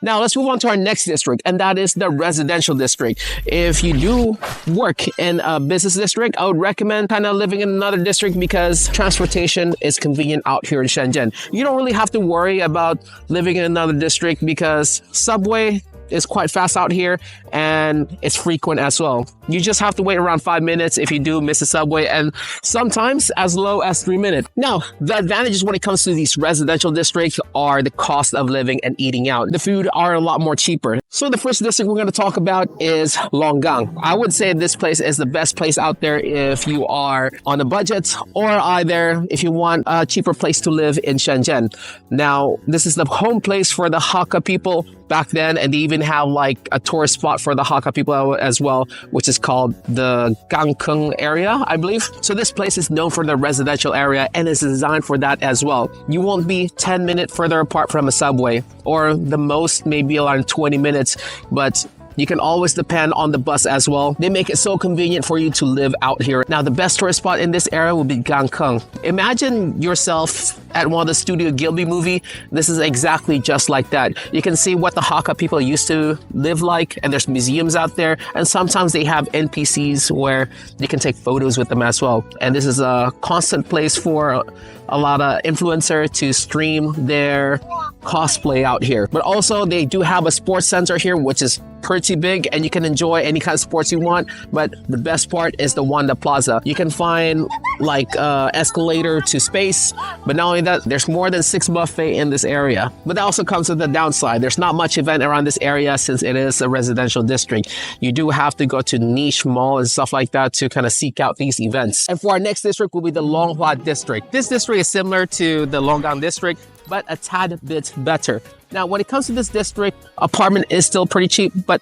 Now let's move on to our next district, and that is the residential district. If you do work in a business district, I would recommend kind of living in another district because transportation is convenient out here in Shenzhen. You don't really have to worry about living in another district because subway is quite fast out here and it's frequent as well. You just have to wait around 5 minutes if you do miss a subway, and sometimes as low as 3 minutes. Now, the advantages when it comes to these residential districts are the cost of living and eating out. The food are a lot more cheaper. So the first district we're going to talk about is Longgang. I would say this place is the best place out there if you are on a budget or either if you want a cheaper place to live in Shenzhen. Now, this is the home place for the Hakka people back then, and they even have like a tourist spot for the Hakka people as well, which is called the Longgang area, I believe. So this place is known for the residential area and is designed for that as well. You won't be 10 minutes further apart from a subway, or the most maybe around 20 minutes, but you can always depend on the bus as well. They make it so convenient for you to live out here. Now, the best tourist spot in this area will be Longgang. Imagine yourself at one of the Studio Ghibli movie. This is exactly just like that. You can see what the Hakka people used to live like, and there's museums out there, and sometimes they have NPCs where you can take photos with them as well. And this is a constant place for a lot of influencers to stream their cosplay out here. But also they do have a sports center here, which is pretty big, and you can enjoy any kind of sports you want. But the best part is the Wanda Plaza. You can find like escalator to space, but not only that, there's more than 6 buffets in this area. But that also comes with the downside. There's not much event around this area since it is a residential district. You do have to go to niche mall and stuff like that to kind of seek out these events. And for our next district will be the Longhua district. This district is similar to the Longgang district, but a tad bit better. Now, when it comes to this district, apartment is still pretty cheap, but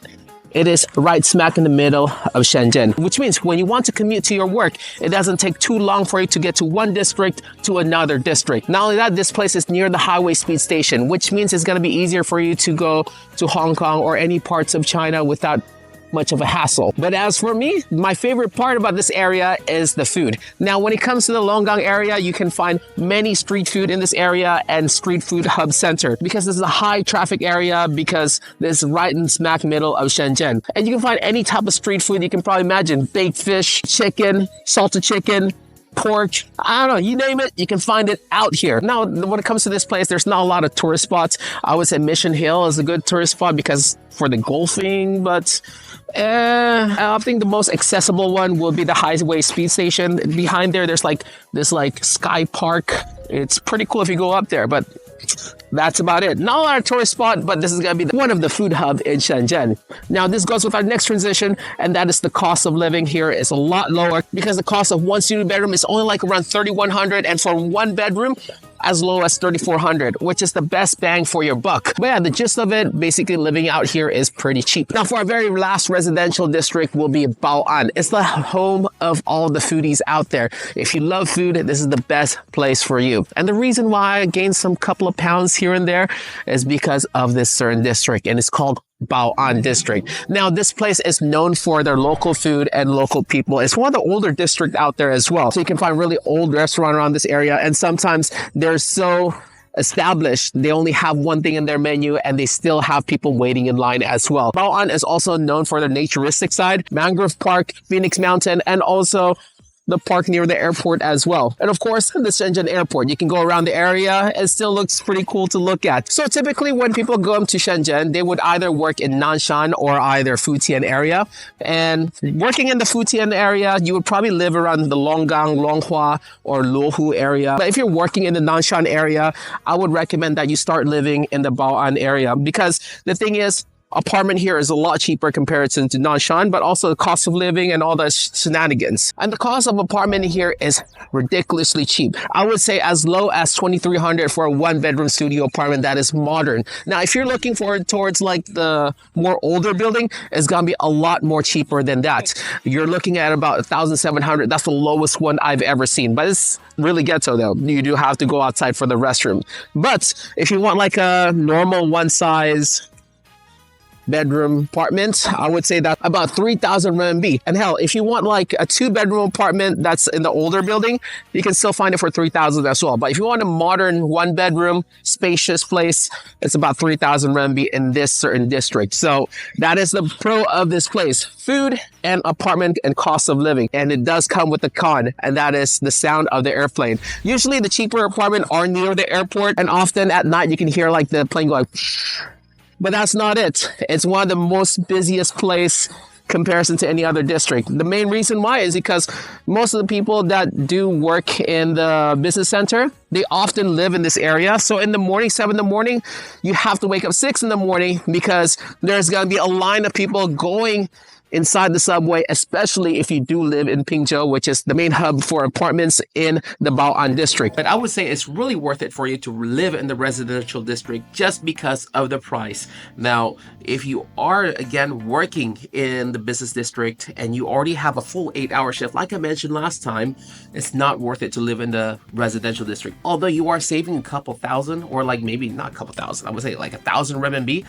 it is right smack in the middle of Shenzhen, which means when you want to commute to your work, it doesn't take too long for you to get to one district to another district. Not only that, this place is near the highway speed station, which means it's going to be easier for you to go to Hong Kong or any parts of China without much of a hassle. But as for me, my favorite part about this area is the food. Now, when it comes to the Longgang area, you can find many street food in this area and street food hub center because this is a high traffic area because this is right in smack middle of Shenzhen. And you can find any type of street food you can probably imagine. Baked fish, chicken, salted chicken, pork, I don't know, you name it, you can find it out here. Now, when it comes to this place, there's not a lot of tourist spots. I would say Mission Hill is a good tourist spot because for the golfing, but I think the most accessible one will be the highway speed station. Behind there, there's like this like sky park. It's pretty cool if you go up there, but that's about it. Not a lot of tourist spot, but this is going to be one of the food hub in Shenzhen. Now, this goes with our next transition, and that is the cost of living here is a lot lower because the cost of one studio bedroom is only like around 3,100, and for one bedroom, as low as 3,400, which is the best bang for your buck. But yeah, the gist of it, basically living out here is pretty cheap. Now, for our very last residential district will be Bao'an. It's the home of all the foodies out there. If you love food, this is the best place for you. And the reason why I gained some couple of pounds here and there is because of this certain district, and it's called Bao'an district. Now, this place is known for their local food and local people. It's one of the older districts out there as well. So you can find really old restaurants around this area, and sometimes they're so established, they only have one thing in their menu and they still have people waiting in line as well. Bao'an is also known for their naturistic side, Mangrove Park, Phoenix Mountain, and also the park near the airport as well. And of course, the Shenzhen airport. You can go around the area. It still looks pretty cool to look at. So typically when people go to Shenzhen, they would either work in Nanshan or either Futian area. And working in the Futian area, you would probably live around the Longgang, Longhua, or Luohu area. But if you're working in the Nanshan area, I would recommend that you start living in the Bao'an area, because the thing is, apartment here is a lot cheaper comparison to Nanshan, but also the cost of living and all the shenanigans. And the cost of apartment here is ridiculously cheap. I would say as low as 2,300 for a one-bedroom studio apartment that is modern. Now, if you're looking towards like the more older building, it's gonna be a lot more cheaper than that. You're looking at about 1,700. That's the lowest one I've ever seen, but it's really ghetto though. You do have to go outside for the restroom. But if you want like a normal one size bedroom apartment, I would say that's about 3,000 RMB. And hell, if you want like a 2-bedroom apartment that's in the older building, you can still find it for 3,000 as well. But if you want a modern 1-bedroom spacious place, it's about 3,000 RMB in this certain district. So that is the pro of this place: food and apartment and cost of living. And it does come with a con, and that is the sound of the airplane. Usually the cheaper apartment are near the airport, and often at night you can hear like the plane going. But that's not it. It's one of the most busiest place comparison to any other district. The main reason why is because most of the people that do work in the business center, they often live in this area. So in the morning, 7 in the morning, you have to wake up 6 in the morning because there's going to be a line of people going inside the subway, especially if you do live in Pingzhou, which is the main hub for apartments in the Bao'an district. But I would say it's really worth it for you to live in the residential district just because of the price. Now, if you are, again, working in the business district and you already have a full 8-hour shift, like I mentioned last time, it's not worth it to live in the residential district. Although you are saving a couple thousand, or like maybe not a couple thousand, I would say like 1,000 RMB,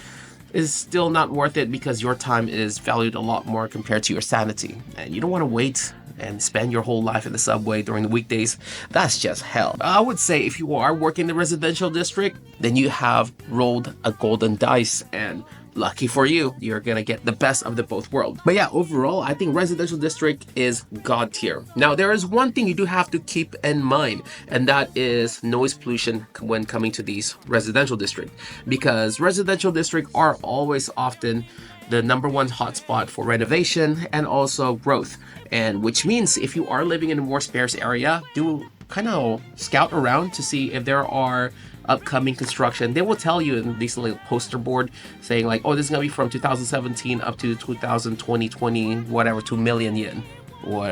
is still not worth it because your time is valued a lot more compared to your sanity. And you don't want to wait and spend your whole life in the subway during the weekdays. That's just hell. I would say if you are working in the residential district, then you have rolled a golden dice, and lucky for you, you're gonna get the best of the both worlds. But yeah, overall, I think residential district is god tier. Now, there is one thing you do have to keep in mind, and that is noise pollution when coming to these residential districts, because residential districts are always often the #1 hotspot for renovation and also growth. And which means if you are living in a more sparse area, do kind of scout around to see if there are upcoming construction. They will tell you in these little poster board saying like, oh, this is gonna be from 2017 up to 2020, whatever, 2 million yen. Or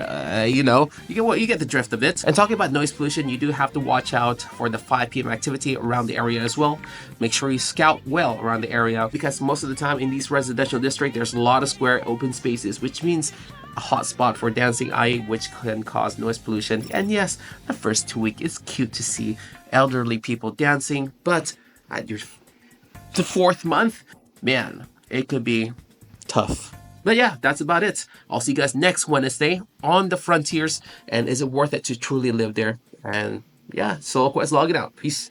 you know, you get the drift of it. And talking about noise pollution, you do have to watch out for the 5 p.m. activity around the area as well. Make sure you scout well around the area, because most of the time in these residential districts, there's a lot of square open spaces, which means a hot spot for dancing eye, which can cause noise pollution. And yes, the first 2 weeks it's cute to see elderly people dancing, but at the 4th month, man, it could be tough. But yeah, that's about it. I'll see you guys next Wednesday on the frontiers. And is it worth it to truly live there? And yeah, Solo Quest logging out. Peace.